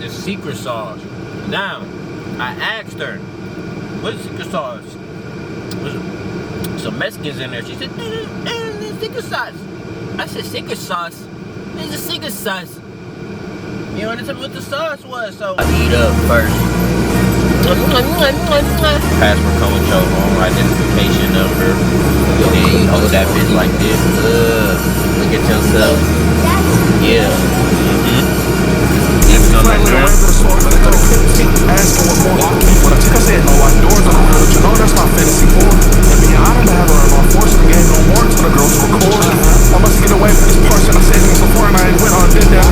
is secret sauce. Now, I asked her, what is secret sauce? Some Mexicans in there. She said, there's secret sauce. I said, secret sauce? There's a secret sauce. You know what the sauce was, so I eat up first. Password come with your home identification number. And then you hold that bitch like this. Look at yourself. Yeah. It's coming down. Asking what more. When I said no locked doors on the road, you know that's my fantasy for. And me, I don't have her on force and gave no more to the girls to record. I must get away from this person. I said things before and I went on did that.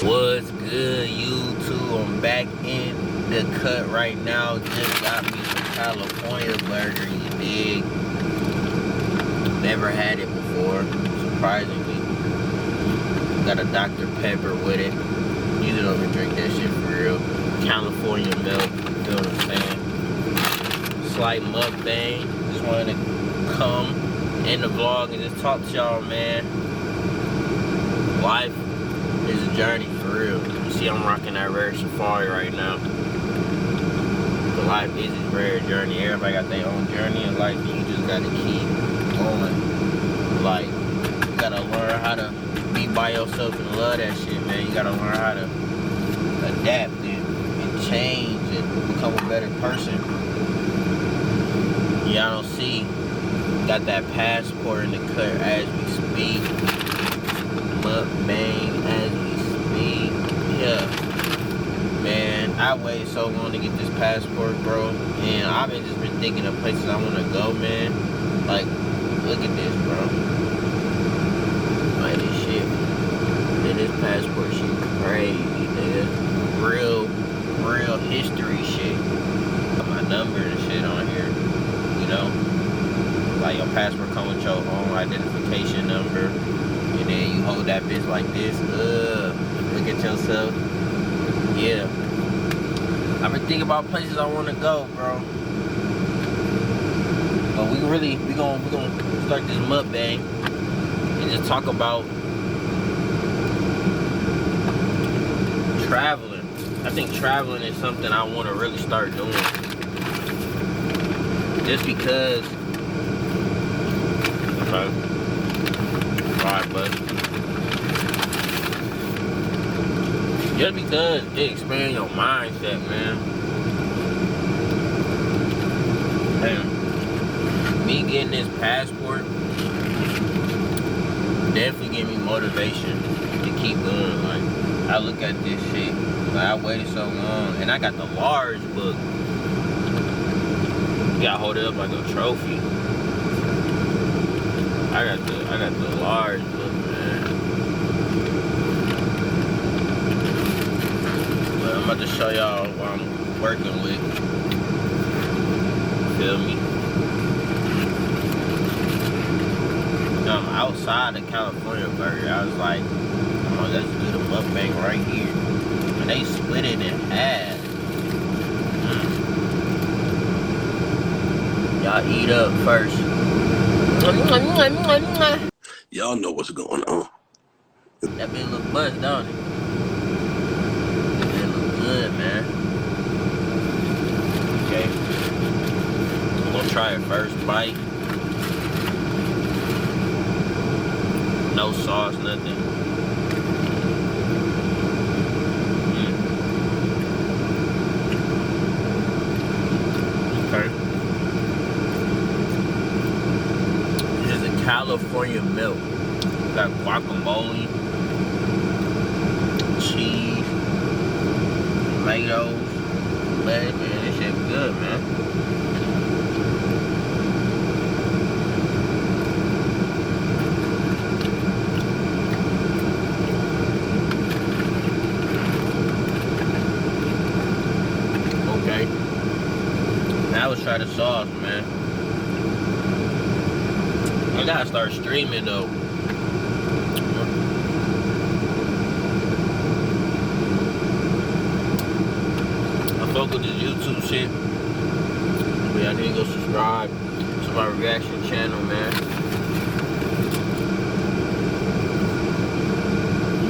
What's good, YouTube? I'm back in the cut right now. Just got me some California burger, you dig? Never had it before, surprisingly. Got a Dr. Pepper with it. You don't even drink that shit for real. California milk, you know what I'm saying? Slight mukbang. Just wanted to come in the vlog and just talk to y'all, man. Life is a journey for real. You see I'm rocking that rare safari right now. But life is a rare journey. Everybody got their own journey in life and you just gotta keep going. Like, you gotta learn how to be by yourself and love that shit, man. You gotta learn how to adapt and change and become a better person. Y'all don't see, got that passport in the cut as we speak. Mukbang as we speak. Yeah. Man, I waited so long to get this passport, bro. And I've just been thinking of places I wanna go, man. Like, look at this, bro. Like this shit. Man, this passport shit crazy, nigga. Real history shit. Got my number and shit on here. You know? Like your passport come with your own identification number. And then you hold that bitch like this. Look at yourself. Yeah. I've been thinking about places I wanna go, bro. But we gonna start this mukbang and just talk about traveling. I think traveling is something I want to really start doing. Just because. Okay. Alright, bud. Just because it expands your mindset, man. And me getting this passport definitely give me motivation to keep going. Like, I look at this shit, like I waited so long, and I got the large book. You gotta hold it up like a trophy. I got the large book, man. But I'm about to show y'all what I'm working with. Feel me? I'm outside of California burger. I was like, come on, let's do the mukbang right here. And they split it in half. Y'all eat up first. Y'all know what's going on. That bitch look buzzed, don't it? That look good, man. Okay. I'm gonna try it first bite. No sauce, nothing. Okay. This is a California milk. Got guacamole, cheese, tomatoes, lettuce, man. This shit good, man. Now let's try the sauce, man. I gotta start streaming though. I fuck with this YouTube shit. But y'all need to go subscribe to my reaction channel, man.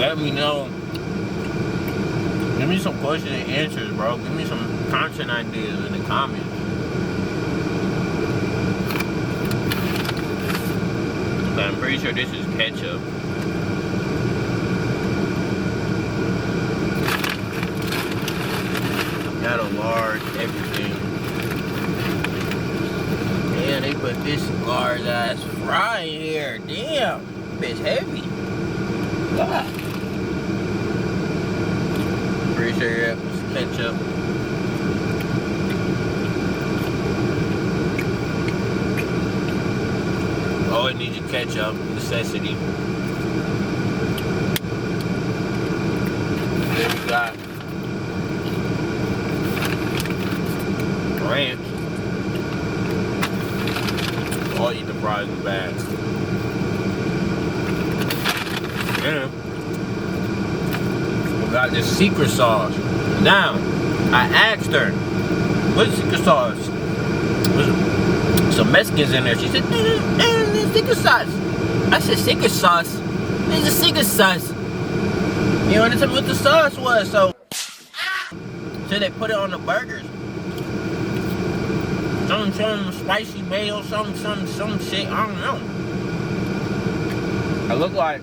Let me know. Give me some questions and answers, bro. Give me some content ideas in the comments. Okay, I'm pretty sure this is ketchup. Got a large, everything. Damn, they put this large ass fry in here. Damn, bitch heavy. God. Pretty sure it was ketchup. Oh, it needs your ketchup, necessity. Then we got ranch. I'll eat the fries in bags. Yeah. We got this secret sauce. Now, I asked her, what's secret sauce? Some Mexicans in there. She said, there's secret sauce. I said, secret sauce? There's a secret sauce. You know, they told me what the sauce was, so they put it on the burgers. Some spicy mayo, some shit, I don't know. I look like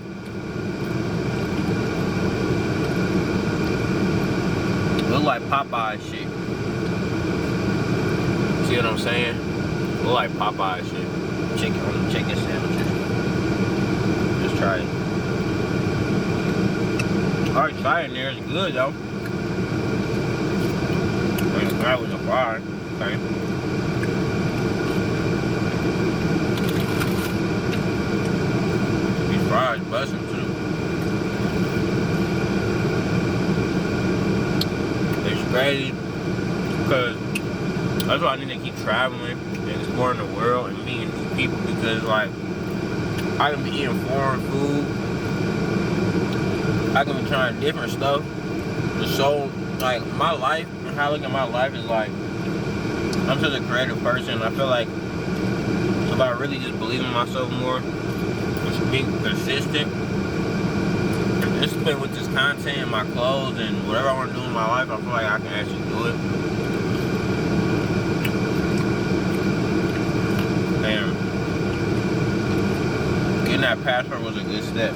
Popeye shit. See what I'm saying? Look like Popeye shit. Chicken on the chicken sandwiches. Just try it. Alright, try it in there. It's good though. I mean, that was a fry. Okay. These fries busting too. It's crazy because that's why I need to keep traveling and exploring the world and meeting new people, because like I can be eating foreign food, I can be trying different stuff. So like my life and how I look at my life is like I'm such a creative person. I feel like if I really just believe in myself more, just being consistent, disciplined with this content and my clothes and whatever I want to do in my life, I feel like I can actually do it. And getting that passport was a good step.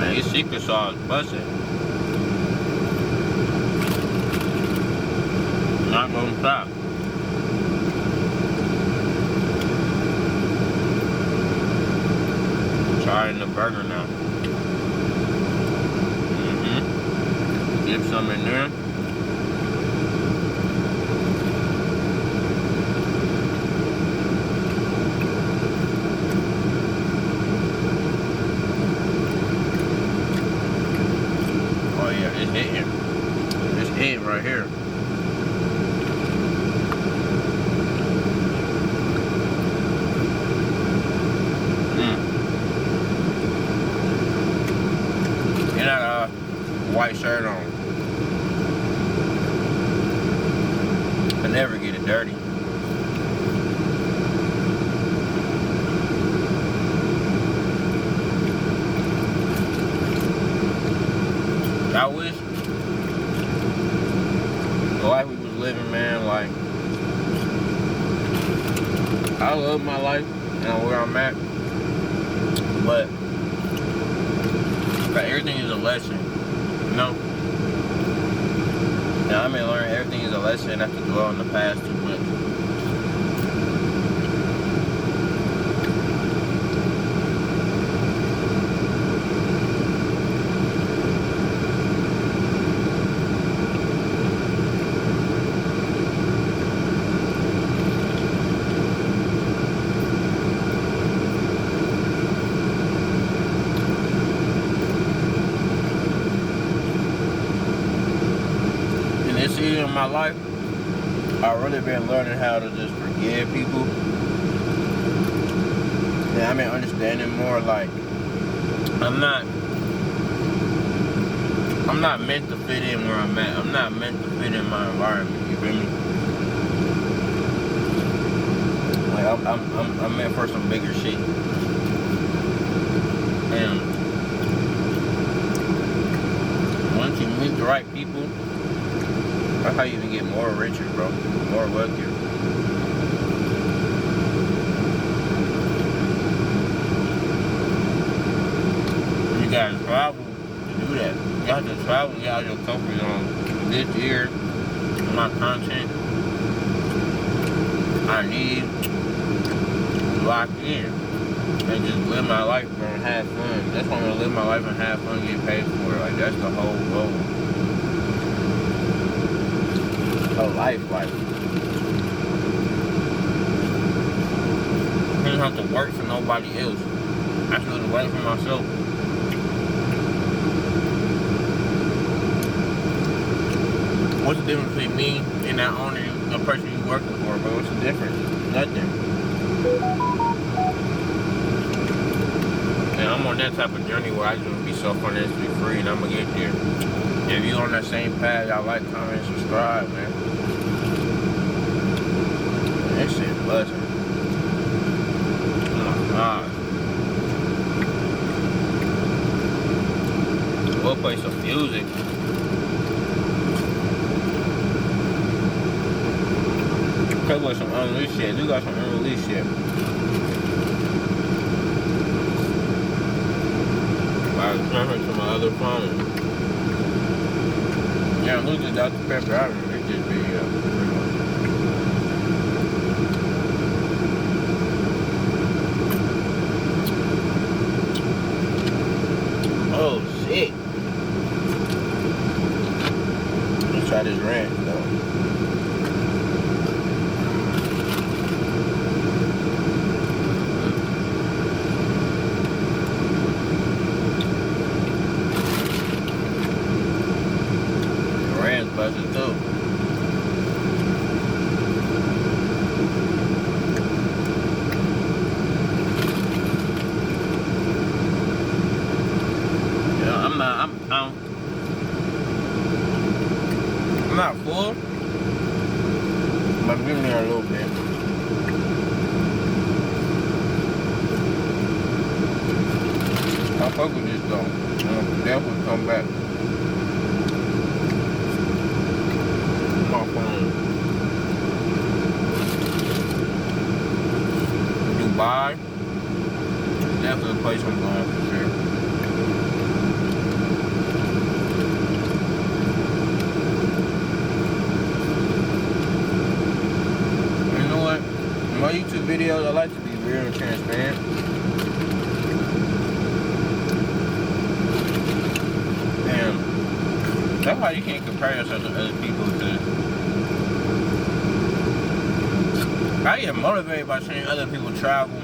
Man, this secret sauce busting. Not gonna stop. Trying the burger now. Dip some in there. Oh yeah, it's hitting. It's hitting right here. And I got a white shirt on. I never get it dirty. I wish the life we was living, man, like I love my life and where I'm at, but everything is a lesson, you know? Now I may learn everything is a lesson, not to dwell on the past too much. This season of my life, I've really been learning how to just forgive people. And I've been understanding more, like I'm not meant to fit in where I'm at. I'm not meant to fit in my environment, you feel me? Like I'm meant for some bigger shit. And once you meet the right people, that's how you even get more richer, bro. More wealthier. You gotta travel to do that. You have to travel, get out of your comfort zone. This year, my content, I need to lock in and just live my life, bro, and have fun. That's why I'm gonna live my life and have fun and get paid for it. Like, that's the whole goal. A life. I don't have to work for nobody else. I have to work for myself. What's the difference between me and that owner, the person you working for, bro? What's the difference? Nothing. And I'm on that type of journey where I just want to be self-financially free, and I'm gonna get there. If you on that same path, y'all like, comment, subscribe, man. That shit buzzing. Oh my god. We'll play some music. Play with some unreleased shit. You got some unreleased shit. I was transferring to my other phone. Yeah, I'm losing Dr. Pepper. I haven't made this video. Oh shit. Let's try this ranch though. Buzzing too. Yeah, I'm not full, but I'm getting there a little bit. I fuck with this though. I'm definitely come back. Dubai, definitely a place I'm going for sure. You know what? In my YouTube videos, I like to be real and transparent. And that's why you can't compare yourself to other people, because I get motivated by seeing other people travel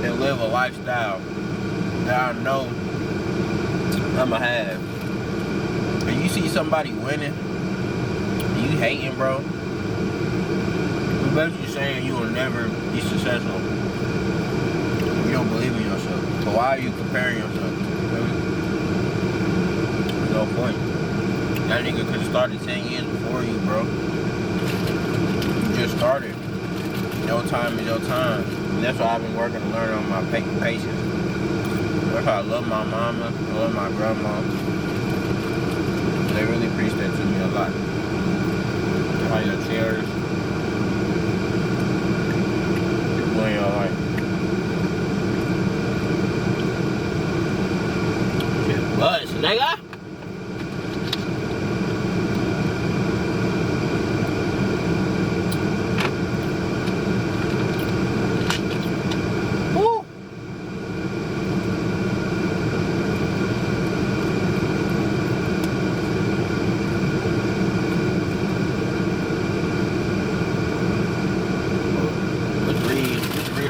and live a lifestyle that I know I'ma have. And you see somebody winning, and you hating, bro, but you saying you will never be successful. You don't believe in yourself. So why are you comparing yourself? There's no point. That nigga could have started 10 years before you, bro. You just started. Your time is your time. And that's why I've been working to learn on my patience. That's why I love my mama, I love my grandma. They really preach that to me a lot. How you cherish people in your life. Shit, buzz, nigga.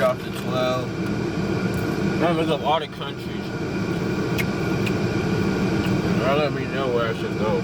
Off to 12. Members of all the countries. Now let me know where I should go.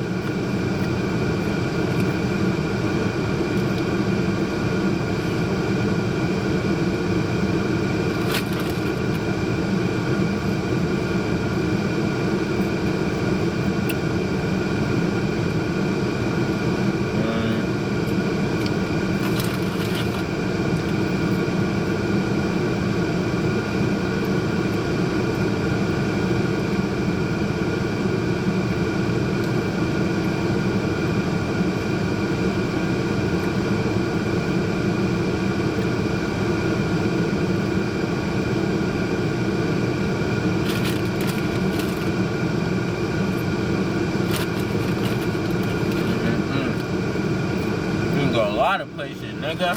nigga.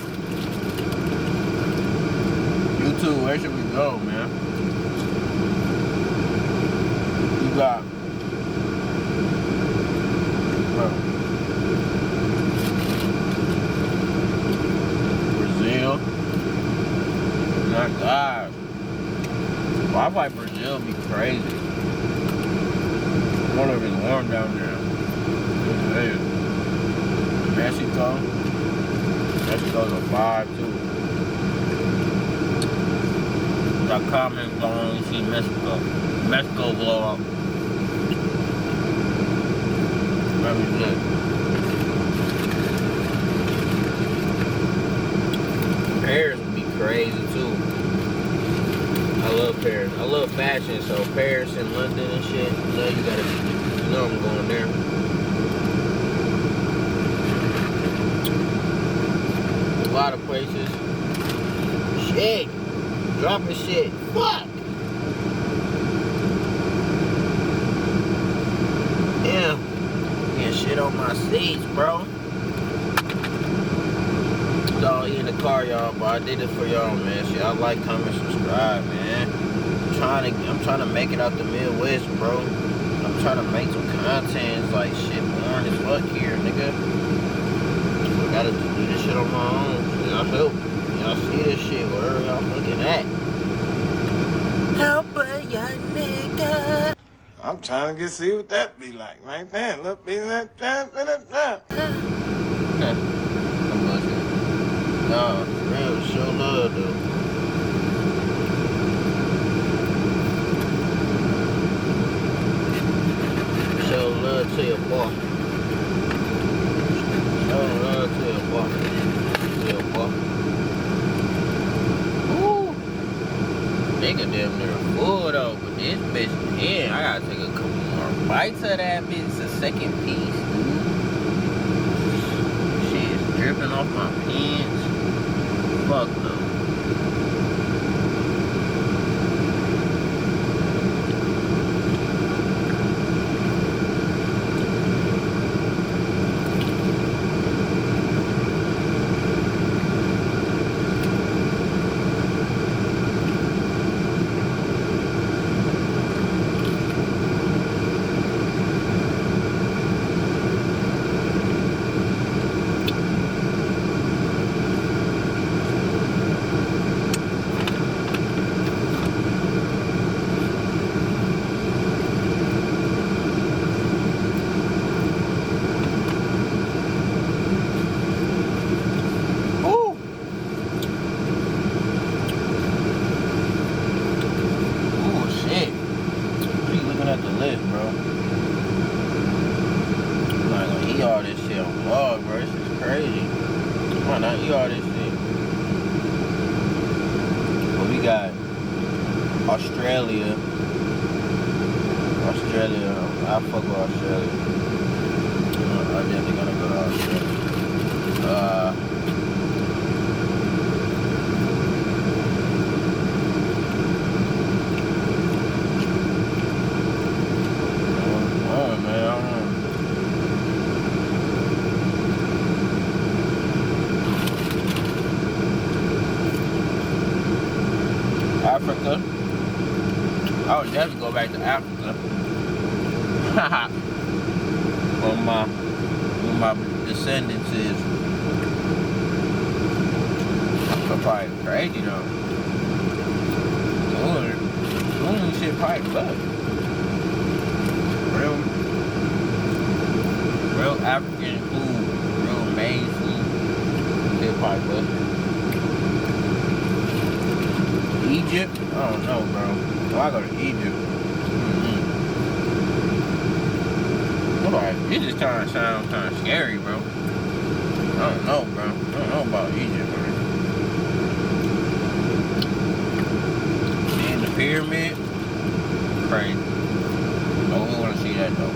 YouTube, where should we go, man? You got, bro, Brazil. My God. Well, I like Brazil be crazy. I wonder if it's warm down there. Mexico. Mexico's a vibe too. Got comments on you see Mexico. Mexico vlog. That was good. Paris would be crazy too. I love Paris. I love fashion, so Paris and London and shit. You know you gotta, you know I'm going there. A lot of places. Shit. Dropping shit. Fuck. Damn. Getting shit on my seats, bro. It's all in the car, y'all, but I did it for y'all, man. Shit, I like, comment, subscribe, man. I'm trying to make it out the Midwest, bro. I'm trying to make some content. It's like shit boring as fuck here, nigga. I gotta do this shit on my own. Y'all help. Y'all see this shit, wherever y'all looking at. Help a young nigga. I'm trying to see what that be like right there. Look, be that. No, real, show love, though. Show love to your boy. Show love to your boy. To your boy. Ooh. Nigga damn near full though, but this bitch, yeah, I gotta take a couple more bites of that bitch. It's a second piece, dude. Shit is dripping off my pants. Fuck no. Australia, I fuck with Australia. I definitely gonna go to Australia. Oh man, I don't know. Africa. I would definitely go back to Africa. Where my descendants is. That's probably crazy though. Ooh, shit probably fuck. Real African food, real made food. Shit probably fuck. Egypt? I don't know, bro. I go to Egypt. It just kind of sounds kind of scary, bro. I don't know, bro. I don't know about Egypt, man. Seeing the pyramid? Crazy. Oh, we want to see that, though.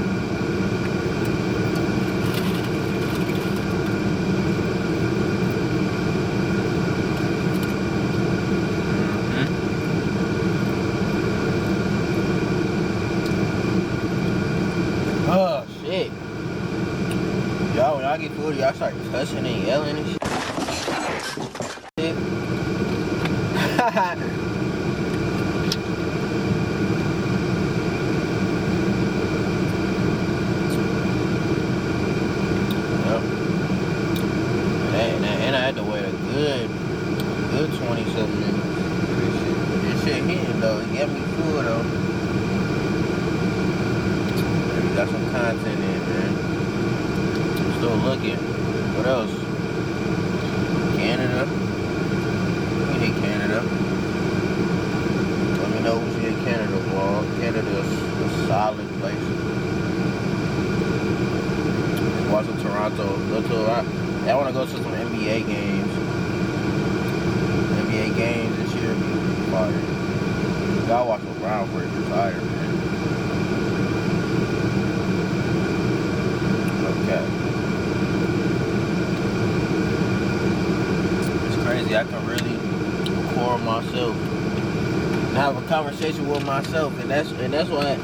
Oh, shit. Y'all, when y'all get food, y'all start cussing and yelling and shit. And I had to wait a good 20-something minutes. This shit hitting though. It got me full though. We got some content in, man. Still looking. What else? Canada. We hit Canada. Let me know who's in Canada, ball. Canada's a solid place. Watch some Toronto. I want to go to some NBA games. NBA games this year be fire. Y'all watch LeBron for his retire, man. Okay. It's crazy. I can really record myself and have a conversation with myself, and that's why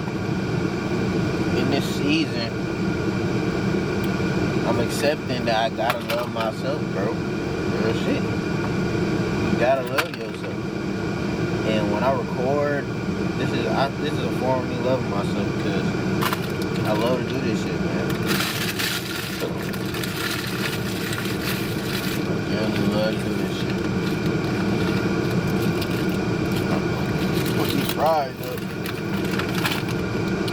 in this season I'm accepting that I gotta love myself, bro. Real shit. You gotta love yourself. And when I record, this is a form of me loving myself because I love to do this shit, man. I really love to do this shit. Put these fries up.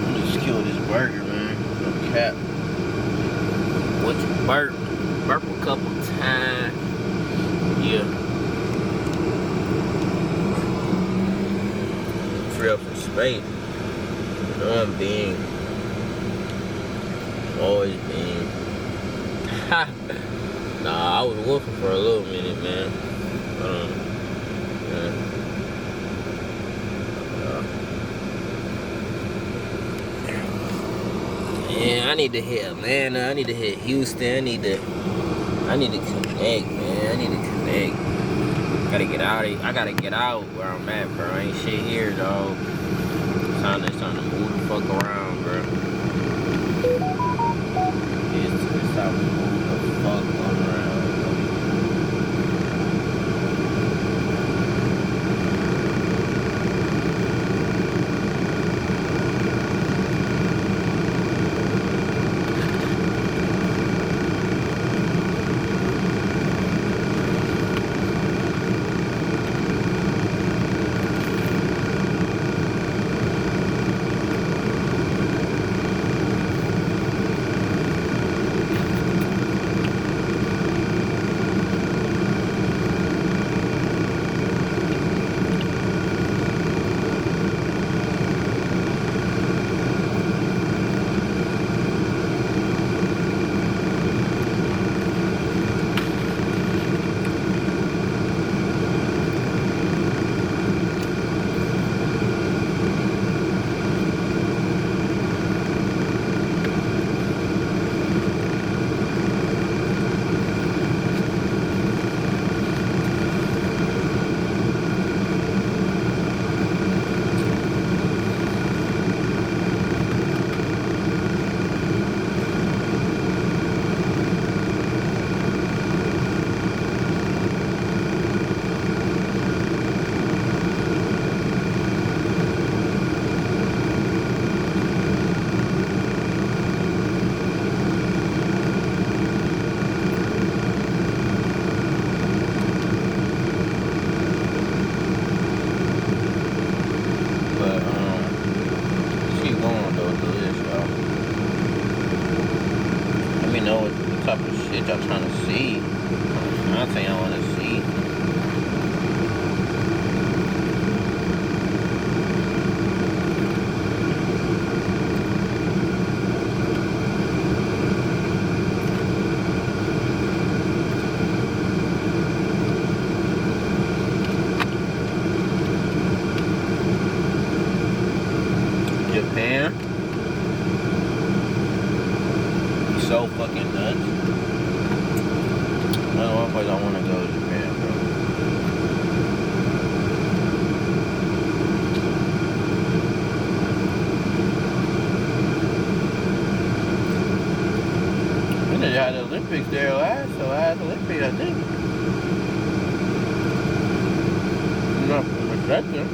Let me just kill this burger, man. No cap. What you burp a couple times. Yeah. Free up some space. You know I'm being. Always being. Nah, I was wolfing for a little minute, man. Yeah, I need to hit Atlanta. I need to hit Houston. I need to connect, man. I need to connect. Gotta get out of here. I gotta get out where I'm at, bro. Ain't shit here, dog. It's time to move the fuck around, bro. It's time to move the fuck around, bro. type of shit y'all trying to see. I'm saying I want to see. Japan. So fucking nuts. Another one place I want to go is Japan, bro. And they had the Olympics there last Olympics, I think. second,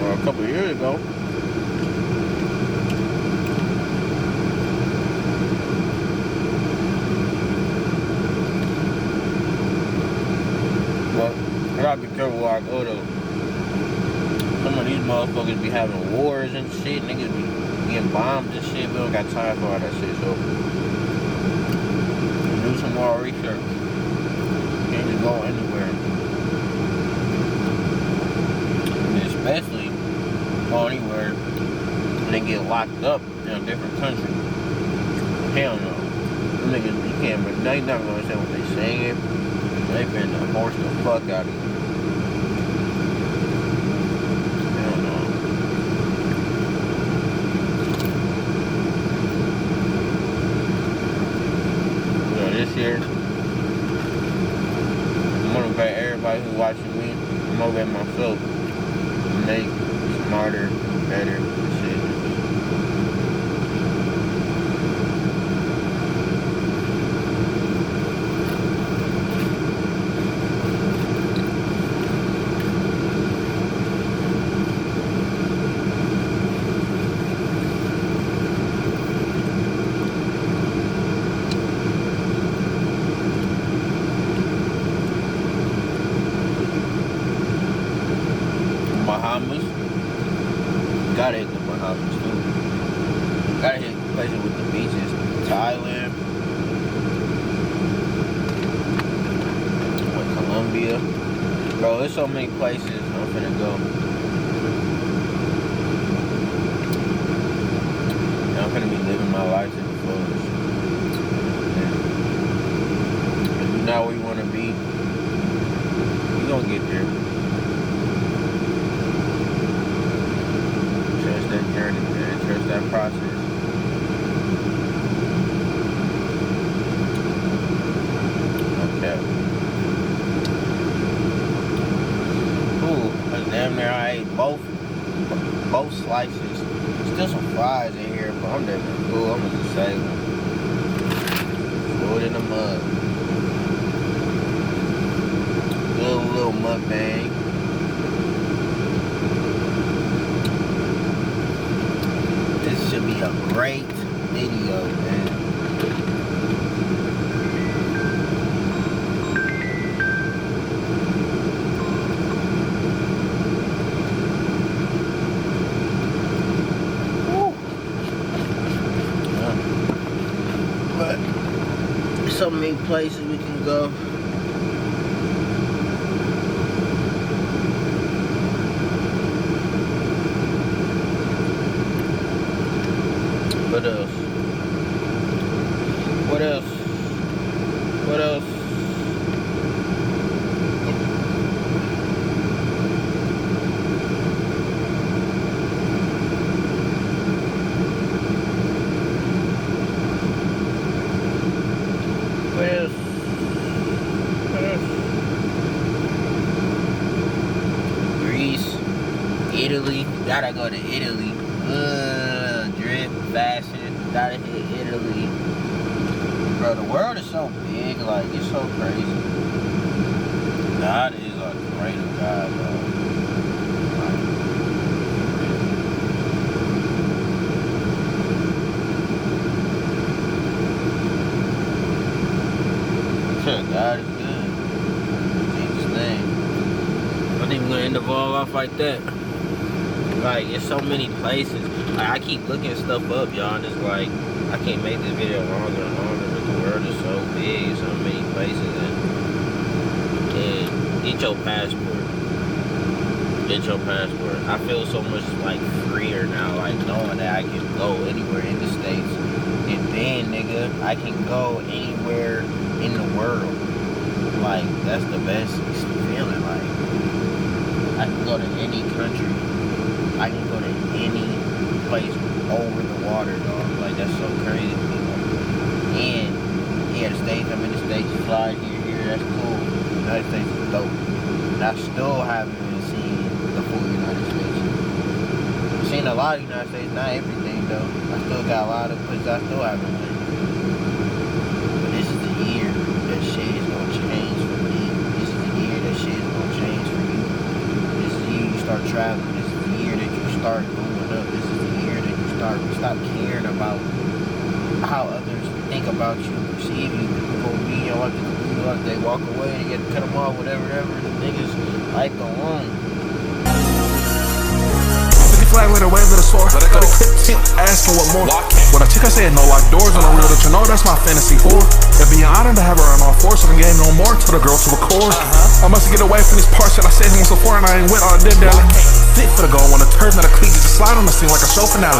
or a couple of years ago. But I gotta be careful where I go though. Some of these motherfuckers be having wars and shit. Niggas be getting bombed and shit. We don't got time for all that shit, so do some more research. Can't just go anywhere. And especially go anywhere and they get locked up in a different country. Hell no. Them niggas, you can't, but they not gonna understand what they saying. They been to horse the fuck out of you. Hell no. So this year, I motivate everybody who's watching me. I motivate myself to make smarter, better decisions. Bahamas. Gotta hit the Bahamas too. Gotta hit places with the beaches. Thailand. Like Colombia. Bro, there's so many places I'm finna go. And I'm finna be living my life to the fullest. If you're not where you wanna be, you gonna get there. Trust that journey, man. Trust that process. Okay. Ooh, damn near I ate both slices. Still some fries in here, but I'm damn near cool. I'm gonna just save them. Throw it in the mud. Little mukbang. This should be a great video, man. Woo. Yeah. But there's so many places we can go. What else? What else? What else? What else? What else? Greece, Italy. Gotta go to Italy. Drip, fashion, gotta hit Italy. Bro, the world is so big, like, it's so crazy. God is a greater God, bro. God is good. It's his name. I think we're gonna end the vlog off like that. Like, it's so many places. Like, I keep looking stuff up, y'all, and it's like, I can't make this video longer and longer, but the world is so big, so many places, and get your passport. Get your passport. I feel so much, like, freer now, like, knowing that I can go anywhere in the States, and then, nigga, I can go anywhere in the world. Like, that's the best feeling, like, I can go to any country. I can go to any place over the water, dog. Like, that's so crazy to me. And, yeah, the States, I'm in the States, fly here, that's cool. The United States is dope. And I still haven't even seen the full United States. I've seen a lot of the United States, not everything, though. I still got a lot of places I still haven't been. But this is the year that shit is gonna change for me. This is the year that shit is gonna change for you. This is the year you start traveling. This is the year that you start moving up. This is the year that you stop caring about how others think about you, perceive you. People go be your life, they walk away, they get cut them off, whatever. The niggas life go on. Flag with a wave of the sword. Let it go. Clip tint, asking what more. When I chick, I said no locked doors on the real that you know that's my fantasy whore. It'd be an honor to have her on all fours, so I can game no more to the girl to record. I must get away from these parts that I said him once before and I ain't went all did that. Fit for the goal when the turf, not a cleat, just slide on the scene like a show finale.